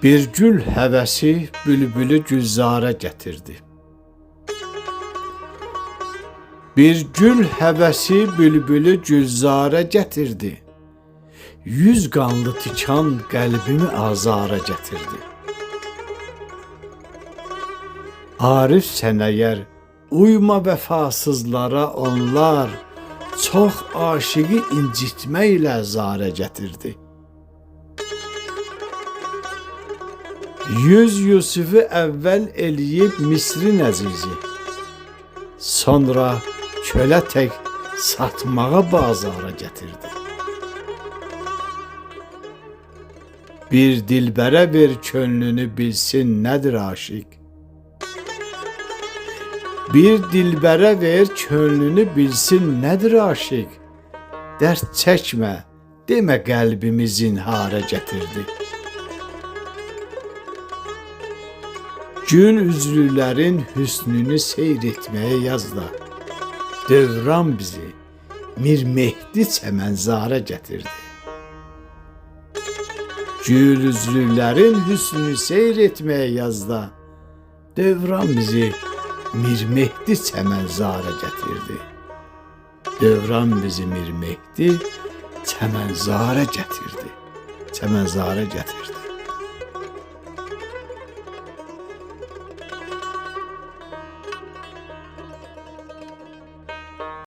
Bir gül həvəsi bülbülü gülzara gətirdi. Bir gül həvəsi bülbülü gülzara gətirdi. Yüz qanlı tikan qəlbimi azara gətirdi. Arif sən əgər uyma vəfasızlara onlar, çox aşıqı incitməklə zara gətirdi. Yüz Yusufu əvvəl eləyib Misrin əzizi, sonra kölə tək satmağa bazara gətirdi. Bir dilbərə ver könlünü bilsin nədir aşiq. Bir dilbərə ver könlünü bilsin nədir aşiq. Dərd çəkmə, demə qəlbimi zinhara gətirdi. Gül üzlülərin hüsnünü seyr etməyə yazda. Dövran bizi Mir Mehdi çəmənzara gətirdi. Gül üzlülərin hüsnünü seyr etməyə yazda. Dövran bizi Mir Mehdi çəmənzara gətirdi. Dövran bizi Mir Mehdi çəmənzara gətirdi. Çəmənzara gətirdi.